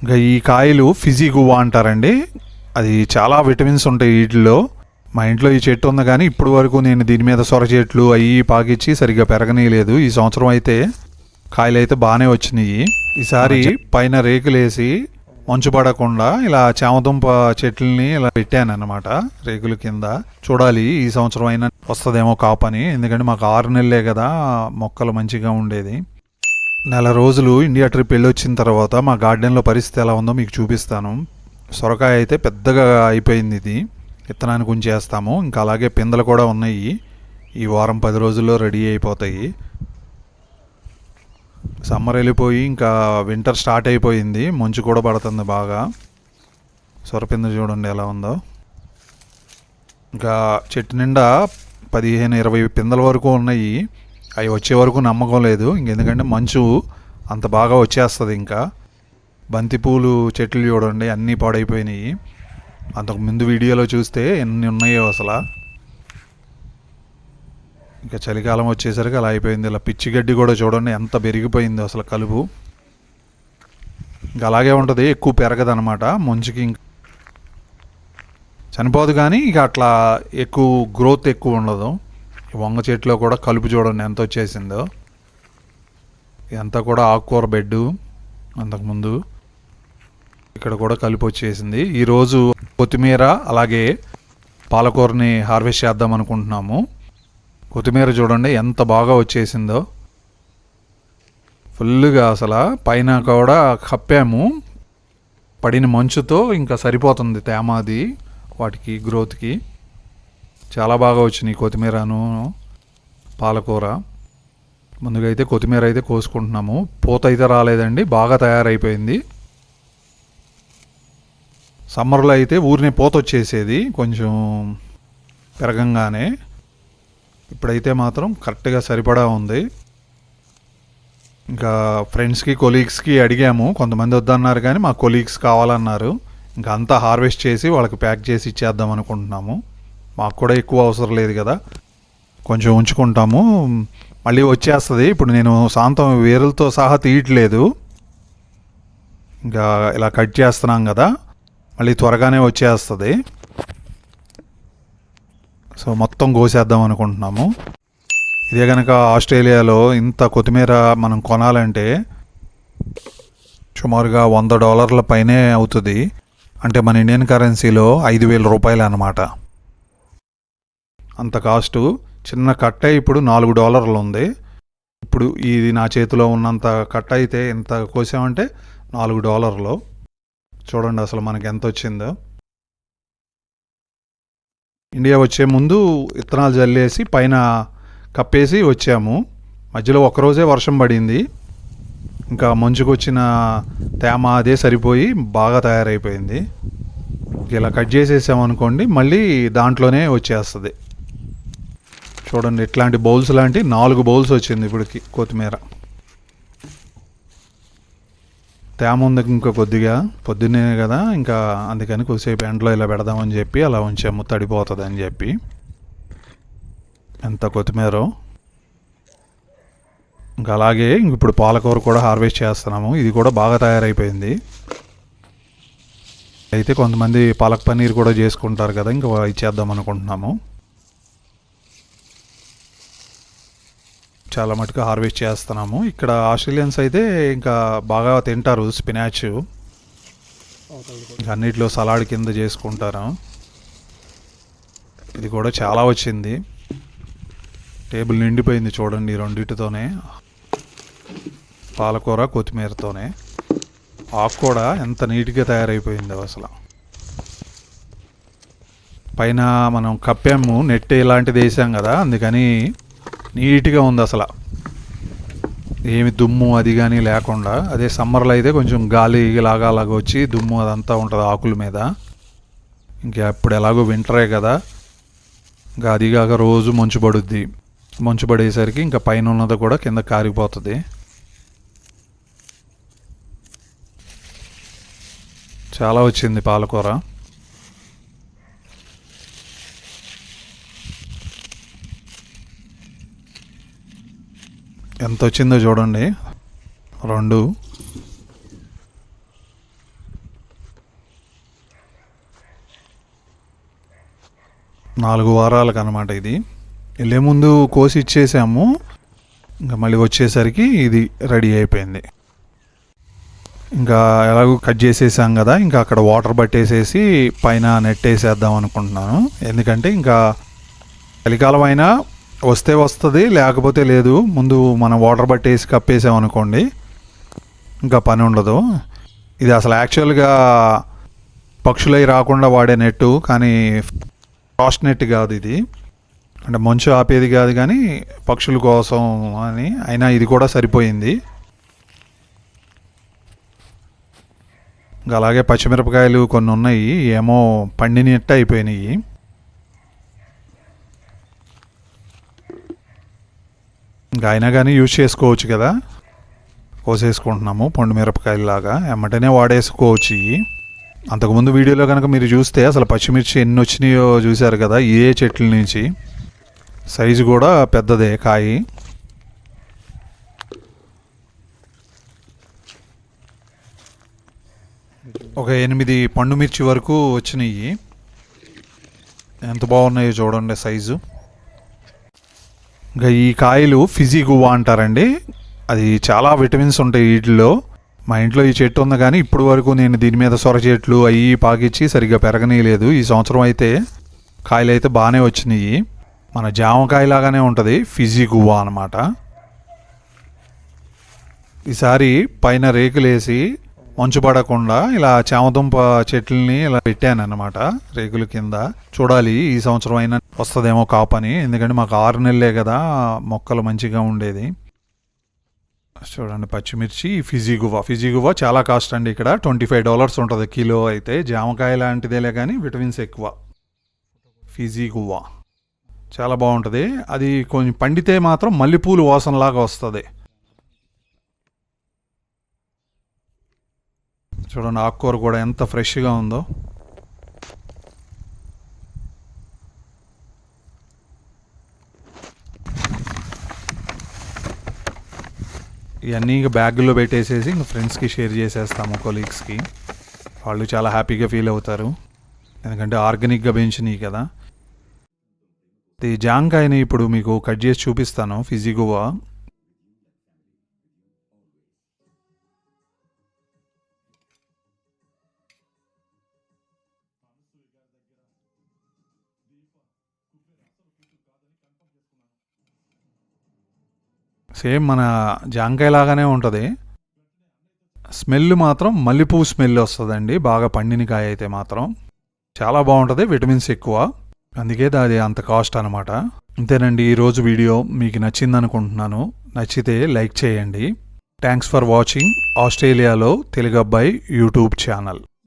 ఇంకా ఈ కాయలు ఫిజీ గువ్వా అంటారండి. అది చాలా విటమిన్స్ ఉంటాయి వీటిల్లో. మా ఇంట్లో ఈ చెట్టు ఉంది కానీ ఇప్పుడు వరకు నేను దీని మీద సొర చెట్లు అవి పాకిచ్చి సరిగ్గా పెరగనీయలేదు. ఈ సంవత్సరం అయితే కాయలు అయితే బాగానే వచ్చినాయి. ఈసారి పైన రేకులేసి మంచు పడకుండా ఇలా చామదుంప చెట్లని ఇలా పెట్టాను అనమాట రేకుల కింద. చూడాలి ఈ సంవత్సరం అయినా వస్తుందేమో కాపని, ఎందుకంటే మాకు 6 నెలలే కదా మొక్కలు మంచిగా ఉండేది. నెల రోజులు ఇండియా ట్రిప్ వెళ్ళొచ్చిన తర్వాత మా గార్డెన్లో పరిస్థితి ఎలా ఉందో మీకు చూపిస్తాను. సొరకాయ అయితే పెద్దగా అయిపోయింది. ఇది విత్తనానికి ఉంచేస్తాము. ఇంకా అలాగే పిందెలు కూడా ఉన్నాయి. ఈ వారం 10 రోజుల్లో రెడీ అయిపోతాయి. సమ్మర్ వెళ్ళిపోయి ఇంకా వింటర్ స్టార్ట్ అయిపోయింది. మంచు కూడా పడుతుంది బాగా. సొరపింద చూడండి ఎలా ఉందో. ఇంకా చెట్టు నిండా 15-20 పిందెల వరకు ఉన్నాయి. అవి వచ్చే వరకు నమ్మకం లేదు, ఎందుకంటే మంచు అంత బాగా వచ్చేస్తుంది. ఇంకా బంతిపూలు చెట్లు చూడండి అన్నీ పాడైపోయినాయి. అంతకు ముందు వీడియోలో చూస్తే ఎన్ని ఉన్నాయో అసలు. ఇంకా చలికాలం వచ్చేసరికి అలా అయిపోయింది. ఇలా పిచ్చి గడ్డి కూడా చూడండి ఎంత పెరిగిపోయిందో అసలు కలుపు. ఇంకా అలాగే ఉంటుంది, ఎక్కువ పెరగదు అనమాట మంచుకి. ఇంకా చనిపోదు కానీ ఇక అట్లా ఎక్కువ గ్రోత్ ఎక్కువ ఉండదు. వంగ చెట్లో కూడా కలుపు చూడండి ఎంత వచ్చేసిందో. ఇదంతా కూడా ఆకుకూర బెడ్డు. అంతకుముందు ఇక్కడ కూడా కలుపు వచ్చేసింది. ఈరోజు కొత్తిమీర అలాగే పాలకూరని హార్వెస్ట్ చేద్దాం అనుకుంటున్నాము. కొత్తిమీర చూడండి ఎంత బాగా వచ్చేసిందో ఫుల్గా. అసలు పైన కూడా కప్పాము, పడిన మంచుతో ఇంకా సరిపోతుంది తేమ అది వాటికి గ్రోత్కి. చాలా బాగా వచ్చినాయి కొత్తిమీరను పాలకూర. ముందుగా అయితే కొత్తిమీర అయితే కోసుకుంటున్నాము. పూత అయితే రాలేదండి, బాగా తయారైపోయింది. సమ్మర్లో అయితే ఊరినే పూత వచ్చేసేది కొంచెం పెరగంగానే. ఇప్పుడైతే మాత్రం కరెక్ట్గా సరిపడా ఉంది. ఇంకా ఫ్రెండ్స్కి కొలీగ్స్కి అడిగాము, కొంతమంది వద్దన్నారు కానీ మా కొలీగ్స్ కావాలన్నారు. ఇంకా అంతా హార్వెస్ట్ చేసి వాళ్ళకి ప్యాక్ చేసి ఇచ్చేద్దాం అనుకుంటున్నాము. మాకు కూడా ఎక్కువ అవసరం లేదు కదా, కొంచెం ఉంచుకుంటాము, మళ్ళీ వచ్చేస్తుంది. ఇప్పుడు నేను సాంతం వేరులతో సహా తీయట్లేదు, ఇంకా ఇలా కట్ చేస్తున్నాం కదా, మళ్ళీ త్వరగానే వచ్చేస్తుంది. సో మొత్తం కోసేద్దాం అనుకుంటున్నాము. ఇదే కనుక ఆస్ట్రేలియాలో ఇంత కొత్తిమీర మనం కొనాలంటే సుమారుగా $100 పైనే అవుతుంది. అంటే మన ఇండియన్ కరెన్సీలో 5,000 రూపాయలు అన్నమాట అంత కాస్టు. చిన్న కట్ట ఇప్పుడు $4 ఉంది. ఇప్పుడు ఇది నా చేతిలో ఉన్నంత కట్ట అయితే ఎంత కోసామంటే $4. చూడండి అసలు మనకి ఎంత వచ్చిందో. ఇండియా వచ్చే ముందు విత్తనాలు జల్లేసి పైన కప్పేసి వచ్చాము. మధ్యలో ఒకరోజే వర్షం పడింది. ఇంకా మంచుకొచ్చిన తేమ అదే సరిపోయి బాగా తయారైపోయింది. ఇలా కట్ చేసేసామనుకోండి మళ్ళీ దాంట్లోనే వచ్చేస్తుంది. చూడండి ఇట్లాంటి బౌల్స్ లాంటి 4 బౌల్స్ వచ్చింది ఇప్పటికి కొత్తిమీర. తేమ ఉంది ఇంకా కొద్దిగా, పొద్దున్నే కదా, ఇంకా అందుకని కొద్దిసేపు ఎండలో ఇలా పెడదామని చెప్పి అలా ఉంచాము, తడిపోతుంది అని చెప్పి. ఎంత కొత్తిమీర. ఇంకా అలాగే ఇప్పుడు పాలకూర కూడా హార్వెస్ట్ చేస్తున్నాము. ఇది కూడా బాగా తయారైపోయింది. అయితే కొంతమంది పాలక్ పన్నీర్ కూడా చేసుకుంటారు కదా, ఇంకా ఇచ్చేద్దాం అనుకుంటున్నాము. చాలా మటుకు హార్వెస్ట్ చేస్తున్నాము. ఇక్కడ ఆస్ట్రేలియన్స్ అయితే ఇంకా బాగా తింటారు స్పినాచ్, అన్నిట్లో సలాడ్ కింద చేసుకుంటారు. ఇది కూడా చాలా వచ్చింది, టేబుల్ నిండిపోయింది చూడండి ఈ రెండింటితోనే, పాలకూర కొత్తిమీరతోనే. ఆకు కూడా ఎంత నీట్గా తయారైపోయిందో అసలు. పైన మనం కప్పాము, నెట్ ఇలాంటిది వేసాం కదా, అందుకని నీట్గా ఉంది అసలు, ఏమి దుమ్ము అది కానీ లేకుండా. అదే సమ్మర్లో అయితే కొంచెం గాలి లాగా అలాగ వచ్చి దుమ్ము అదంతా ఉంటుంది ఆకుల మీద. ఇంకా ఇప్పుడు ఎలాగో వింటరే కదా, ఇంకా అదిగాక రోజు మంచు పడుద్ది. మంచు పడేసరికి ఇంకా పైన ఉన్నది కూడా కింద కారిపోతుంది. చాలా వచ్చింది పాలకూర. ఎంత వచ్చిందో చూడండి. 2 4 వారాలకు అనమాట ఇది. వెళ్ళే ముందు కోసి ఇచ్చేసాము, ఇంకా మళ్ళీ వచ్చేసరికి ఇది రెడీ అయిపోయింది. ఇంకా ఎలాగో కట్ చేసేసాం కదా, ఇంకా అక్కడ వాటర్ పట్టేసేసి పైన నెట్ వేసేద్దాం అనుకుంటున్నాను. ఎందుకంటే ఇంకా చలికాలం అయినా వస్తే వస్తుంది, లేకపోతే లేదు. ముందు మనం వాటర్ పట్టేసి కప్పేసాం అనుకోండి, ఇంకా పని ఉండదు. ఇది అసలు యాక్చువల్గా పక్షులై రాకుండా వాడే నెట్టు, కానీ ఫ్రాస్ట్ నెట్ కాదు ఇది. అంటే మంచు ఆపేది కాదు, కానీ పక్షుల కోసం అని. అయినా ఇది కూడా సరిపోయింది. ఇంకా అలాగే పచ్చిమిరపకాయలు కొన్ని ఉన్నాయి, ఏమో పండినట్టు అయిపోయినాయి. ఇంకా అయినా కానీ యూజ్ చేసుకోవచ్చు కదా, కోసేసుకుంటున్నాము పండు మిరపకాయలాగా, ఎమ్మటనే వాడేసుకోవచ్చు ఇవి. అంతకుముందు వీడియోలో కనుక మీరు చూస్తే అసలు పచ్చిమిర్చి ఎన్ని వచ్చినాయో చూశారు కదా, ఏ చెట్ల నుంచి. సైజు కూడా పెద్దదే కాయి. ఒక 8 పండు మిర్చి వరకు వచ్చినాయి. ఎంత బాగున్నాయో చూడండి సైజు. ఇంకా ఈ కాయలు ఫిజీ గువ్వా అంటారండి. అది చాలా విటమిన్స్ ఉంటాయి వీటిలో. మా ఇంట్లో ఈ చెట్టు ఉంది, కానీ ఇప్పుడు వరకు నేను దీని మీద సొర చెట్లు అవి పాకిచ్చి సరిగ్గా పెరగనీయలేదు. ఈ సంవత్సరం అయితే కాయలు అయితే బాగానే వచ్చినాయి. మన జామకాయలాగానే ఉంటుంది, ఫిజీ గువ్వా అనమాట. ఈసారి పైన రేకులేసి మంచు పడకుండా ఇలా చామదుంప చెట్లని ఇలా పెట్టాను అనమాట రేకుల కింద. చూడాలి ఈ సంవత్సరం అయినా వస్తుందేమో కాపని, ఎందుకంటే మాకు 6 నెలలే కదా మొక్కలు మంచిగా ఉండేది. చూడండి పచ్చిమిర్చి ఫిజీ గువ్వా చాలా కాస్ట్ అండి. ఇక్కడ $25 ఉంటుంది కిలో. అయితే జామకాయ లాంటిదేలే కానీ విటమిన్స్ ఎక్కువ. ఫిజీ గువ్వా చాలా బాగుంటుంది. అది కొంచెం పండితే మాత్రం మల్లెపూలు వాసనలాగా వస్తుంది. చూడండి ఆకుకూర కూడా ఎంత ఫ్రెష్గా ఉందో. ఇవన్నీ ఇంకా బ్యాగుల్లో పెట్టేసేసి ఇంకా ఫ్రెండ్స్కి షేర్ చేసేస్తాము, కొలీగ్స్కి. వాళ్ళు చాలా హ్యాపీగా ఫీల్ అవుతారు, ఎందుకంటే ఆర్గానిక్గా పెంచినాయి కదా. ఈ జాంకాయని ఇప్పుడు మీకు కట్ చేసి చూపిస్తాను, ఫిజీ గువ్వా. సేమ్ మన జాంకాయ లాగానే ఉంటుంది. స్మెల్ మాత్రం మల్లెపూ స్మెల్ వస్తుందండి, బాగా పండిన కాయ అయితే మాత్రం. చాలా బాగుంటుంది, విటమిన్స్ ఎక్కువ, అందుకే అది అంత కాస్ట్ అనమాట. అంతేనండి ఈరోజు వీడియో మీకు నచ్చింది అనుకుంటున్నాను. నచ్చితే లైక్ చేయండి. థ్యాంక్స్ ఫర్ వాచింగ్ ఆస్ట్రేలియాలో తెలుగు అబ్బాయి యూట్యూబ్ ఛానల్.